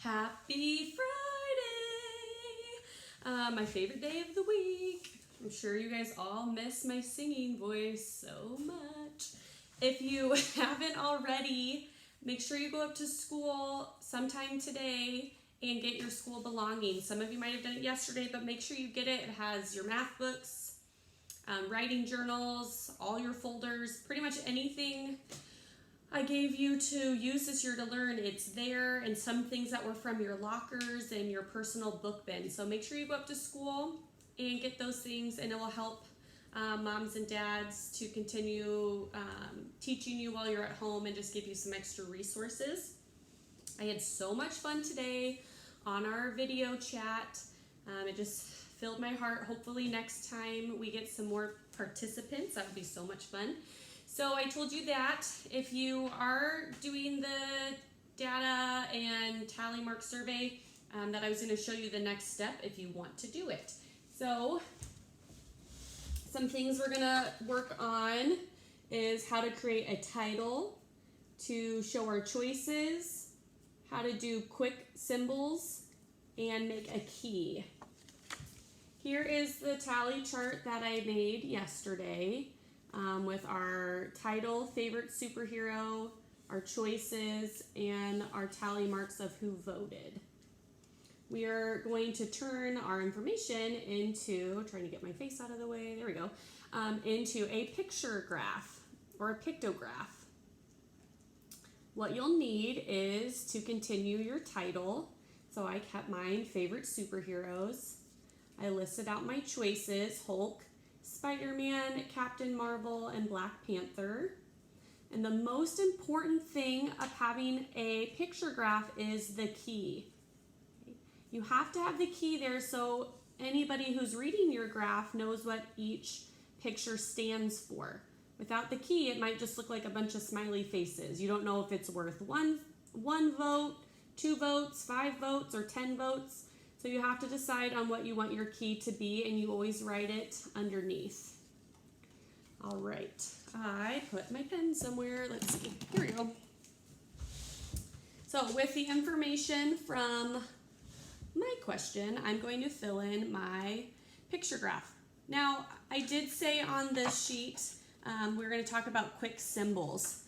Happy Friday! My favorite day of the week. I'm sure you guys all miss my singing voice so much. If you haven't already, make sure you go up to school sometime today and get your school belongings. Some of you might have done it yesterday, but make sure you get it. It has your math books, writing journals, all your folders, pretty much anything I gave you to use this year to learn, it's there, and some things that were from your lockers and your personal book bin. So make sure you go up to school and get those things, and it will help moms and dads to continue teaching you while you're at home and just give you some extra resources. I had so much fun today on our video chat. It just filled my heart. Hopefully next time we get some more participants. That would be so much fun. So I told you that if you are doing the data and tally mark survey, that I was going to show you the next step if you want to do it. So some things we're going to work on is how to create a title, to show our choices, how to do quick symbols, and make a key. Here is the tally chart that I made yesterday. With our title, favorite superhero, our choices, and our tally marks of who voted. We are going to turn our information into, trying to get my face out of the way, there we go, into a picture graph or a pictograph. What you'll need is to continue your title. So I kept mine, favorite superheroes. I listed out my choices, Hulk, Spider-Man, Captain Marvel, and Black Panther. And the most important thing of having a picture graph is the key. You have to have the key there so anybody who's reading your graph knows what each picture stands for. Without the key, it might just look like a bunch of smiley faces. You don't know if it's worth one vote, 2 votes, 5 votes, or 10 votes. So you have to decide on what you want your key to be, and you always write it underneath. All right, I put my pen somewhere. Let's see, here we go. So with the information from my question, I'm going to fill in my picture graph. Now, I did say on this sheet, we're going to talk about quick symbols.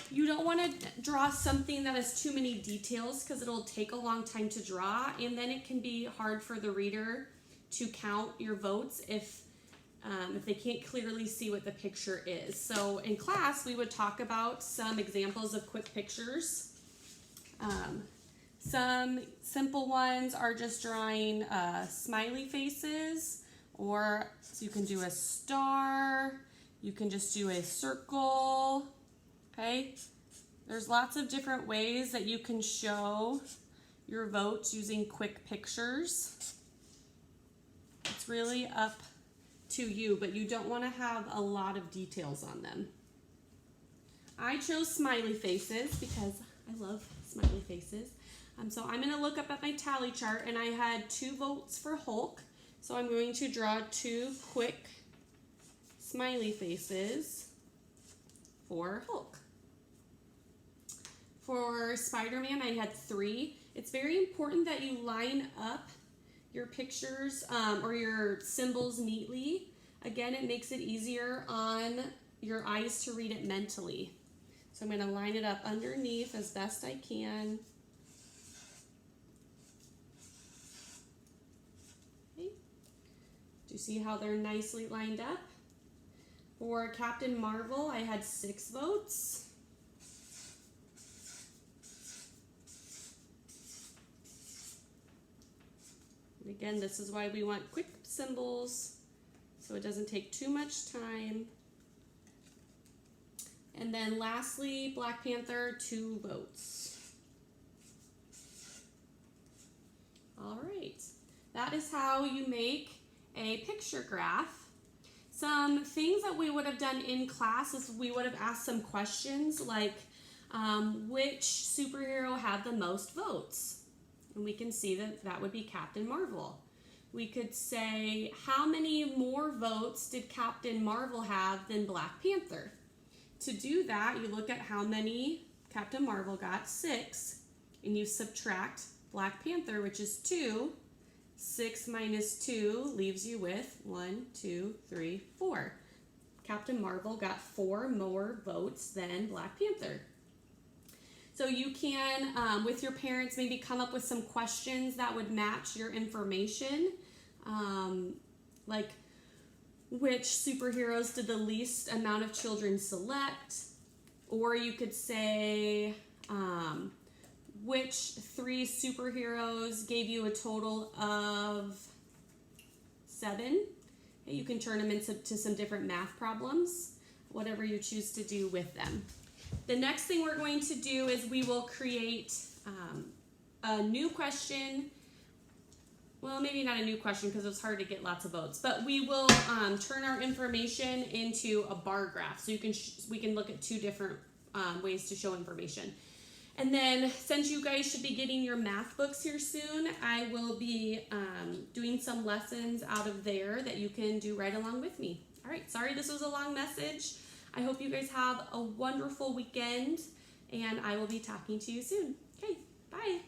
You don't want to draw something that has too many details because it'll take a long time to draw, and then it can be hard for the reader to count your votes if they can't clearly see what the picture is. So in class, we would talk about some examples of quick pictures. Some simple ones are just drawing smiley faces, or so you can do a star, you can just do a circle. Okay, there's lots of different ways that you can show your votes using quick pictures. It's really up to you, but you don't want to have a lot of details on them. I chose smiley faces because I love smiley faces. So I'm going to look up at my tally chart, and I had 2 votes for Hulk. So I'm going to draw 2 quick smiley faces for Hulk. For Spider-Man, I had 3. It's very important that you line up your pictures or your symbols neatly. Again, it makes it easier on your eyes to read it mentally. So I'm going to line it up underneath as best I can. Okay. Do you see how they're nicely lined up? For Captain Marvel, I had 6 votes. Again, this is why we want quick symbols, so it doesn't take too much time. And then lastly, Black Panther, 2 votes. All right, that is how you make a picture graph. Some things that we would have done in class is we would have asked some questions like, which superhero had the most votes? And we can see that that would be Captain Marvel. We could say, how many more votes did Captain Marvel have than Black Panther? To do that, you look at how many Captain Marvel got, 6, and you subtract Black Panther, which is 2. 6 minus 2 leaves you with 1, 2, 3, 4. Captain Marvel got 4 more votes than Black Panther. So you can, with your parents, maybe come up with some questions that would match your information. Like, which superheroes did the least amount of children select? Or you could say, which 3 superheroes gave you a total of 7? You can turn them into some different math problems, whatever you choose to do with them. The next thing we're going to do is we will create a new question. Well, maybe not a new question because it's hard to get lots of votes, but we will turn our information into a bar graph. So we can look at 2 different ways to show information. And then since you guys should be getting your math books here soon, I will be doing some lessons out of there that you can do right along with me. All right, sorry this was a long message. I hope you guys have a wonderful weekend, and I will be talking to you soon. Okay, bye.